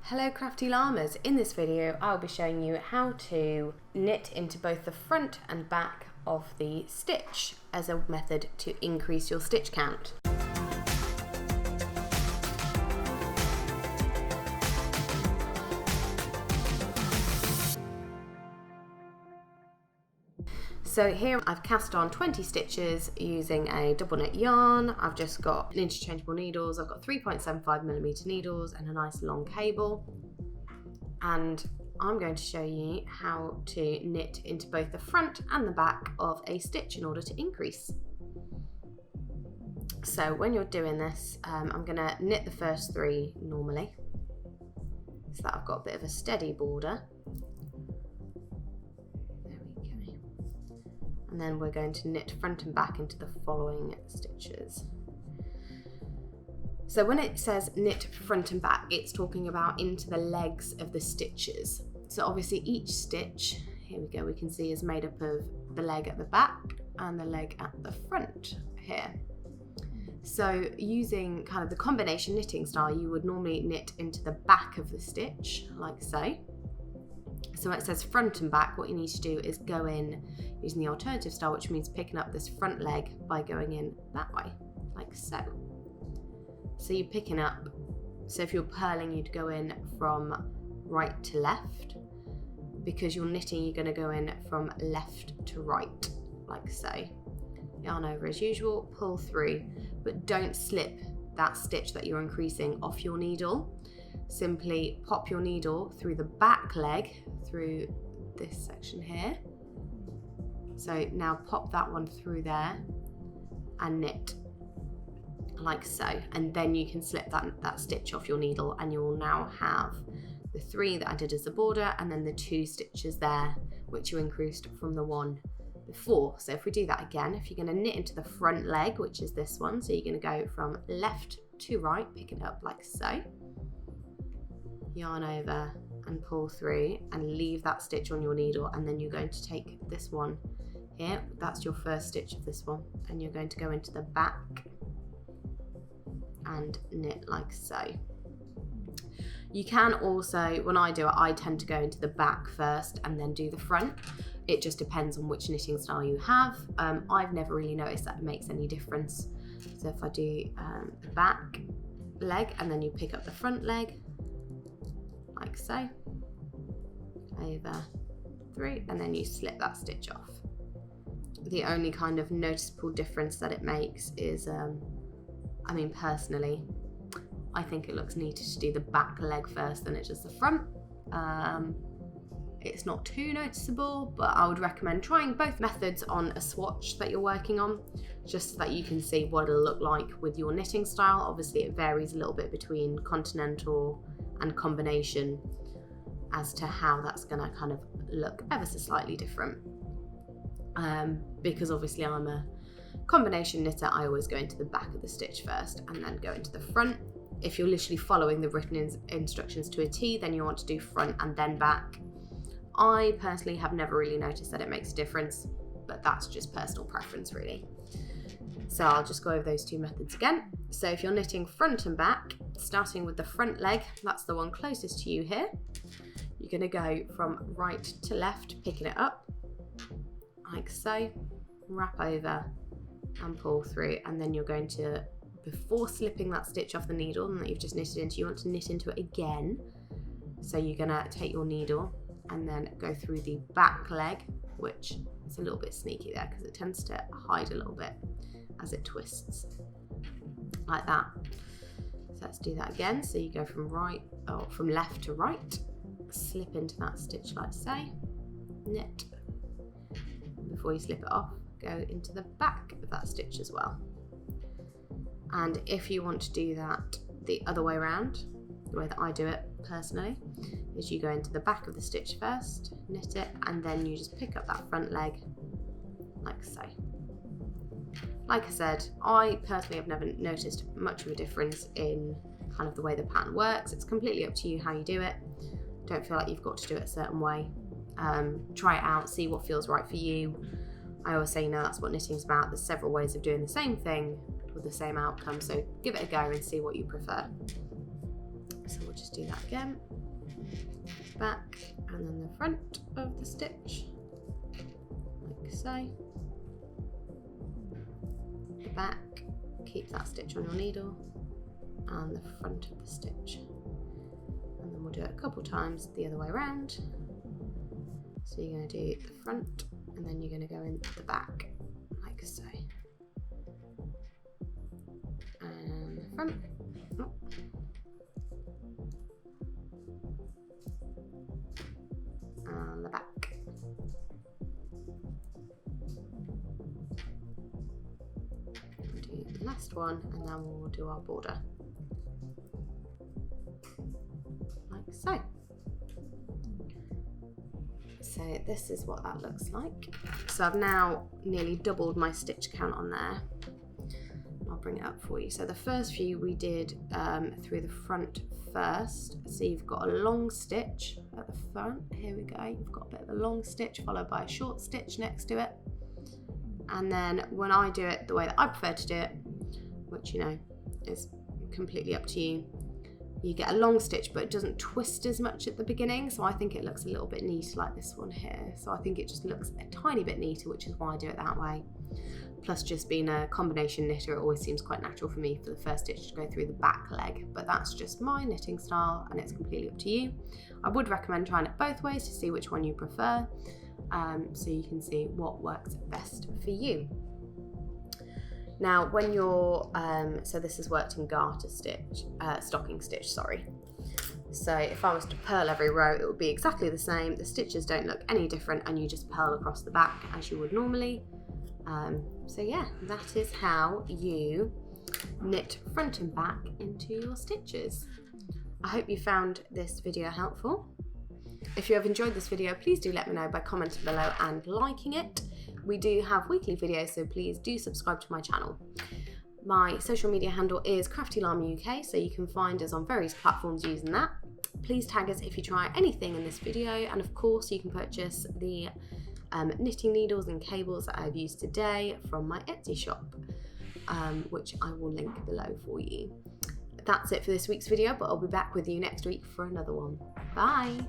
Hello Crafty Llamas, in this video I'll be showing you how to knit into both the front and back of the stitch as a method to increase your stitch count. So here I've cast on 20 stitches using a double knit yarn. I've just got interchangeable needles. I've got 3.75mm needles and a nice long cable. And I'm going to show you how to knit into both the front and the back of a stitch in order to increase. So when you're doing this, I'm going to knit the first three normally, so that I've got a bit of a steady border. And then we're going to knit front and back into the following stitches. So when it says knit front and back, it's talking about into the legs of the stitches. So obviously each stitch, here we go, we can see is made up of the leg at the back and the leg at the front here. So using kind of the combination knitting style, you would normally knit into the back of the stitch, like so. So when it says front and back, what you need to do is go in using the alternative style, which means picking up this front leg by going in that way, like so. So you're picking up, so if you're purling, you'd go in from right to left. Because you're knitting, you're going to go in from left to right, like so. Yarn over as usual, pull through, but don't slip that stitch that you're increasing off your needle. Simply pop your needle through the back leg, through this section here. So now pop that one through there and knit like so, and then you can slip that stitch off your needle, and you will now have the three that I did as the border and then the two stitches there which you increased from the one before. So if we do that again, if you're going to knit into the front leg, which is this one, so you're going to go from left to right, pick it up like so, yarn over and pull through and leave that stitch on your needle, and then you're going to take this one here, that's your first stitch of this one, and you're going to go into the back and knit like so. You can also, when I do it, I tend to go into the back first and then do the front. It just depends on which knitting style you have. I've never really noticed that it makes any difference. So if I do the back leg and then you pick up the front leg, like so, over through, and then you slip that stitch off. The only kind of noticeable difference that it makes is, I mean, personally, I think it looks neater to do the back leg first than it does the front. It's not too noticeable, but I would recommend trying both methods on a swatch that you're working on, just so that you can see what it'll look like with your knitting style. Obviously it varies a little bit between Continental and Combination as to how that's going to kind of look ever so slightly different. Because obviously I'm a combination knitter, I always go into the back of the stitch first and then go into the front. If you're literally following the written instructions to a T, then you want to do front and then back. I personally have never really noticed that it makes a difference, but that's just personal preference really. So I'll just go over those two methods again. So if you're knitting front and back, starting with the front leg, that's the one closest to you here, you're going to go from right to left, picking it up like so, wrap over and pull through, and then you're going to, before slipping that stitch off the needle that you've just knitted into, you want to knit into it again. So you're going to take your needle and then go through the back leg, which is a little bit sneaky there because it tends to hide a little bit as it twists like that. So let's do that again. So you go from left to right, slip into that stitch like so, knit. Before you slip it off, go into the back of that stitch as well. And if you want to do that the other way around, the way that I do it personally, is you go into the back of the stitch first, knit it, and then you just pick up that front leg like so. Like I said, I personally have never noticed much of a difference in kind of the way the pattern works. It's completely up to you how you do it. Don't feel like you've got to do it a certain way. Try it out, see what feels right for you. I always say, that's what knitting's about. There's several ways of doing the same thing with the same outcome, so give it a go and see what you prefer. So we'll just do that again. Back and then the front of the stitch, like so. The back, keep that stitch on your needle, and the front of the stitch. And then we'll do it a couple times the other way around. So you're going to do the front and then you're going to go in the back, like so. And the front. Oh. And the back. We'll do the last one and then we'll do our border. Like so. So this is what that looks like. So I've now nearly doubled my stitch count on there. I'll bring it up for you. So the first few we did through the front first. So you've got a long stitch at the front. Here we go. You've got a bit of a long stitch followed by a short stitch next to it. And then when I do it the way that I prefer to do it, which you know is completely up to you, you get a long stitch but it doesn't twist as much at the beginning, so I think it looks a little bit neater like this one here. So I think it just looks a tiny bit neater, which is why I do it that way. Plus, just being a combination knitter, it always seems quite natural for me for the first stitch to go through the back leg, but that's just my knitting style and it's completely up to you. I would recommend trying it both ways to see which one you prefer, so you can see what works best for you. Now, when you're, so this has worked in garter stitch, stocking stitch, sorry. So if I was to purl every row, it would be exactly the same. The stitches don't look any different and you just purl across the back as you would normally. So yeah, that is how you knit front and back into your stitches. I hope you found this video helpful. If you have enjoyed this video, please do let me know by commenting below and liking it. We do have weekly videos, so please do subscribe to my channel. My social media handle is Crafty Llama UK, so you can find us on various platforms using that. Please tag us if you try anything in this video, and of course you can purchase the knitting needles and cables that I've used today from my Etsy shop, which I will link below for you. That's it for this week's video, but I'll be back with you next week for another one. Bye!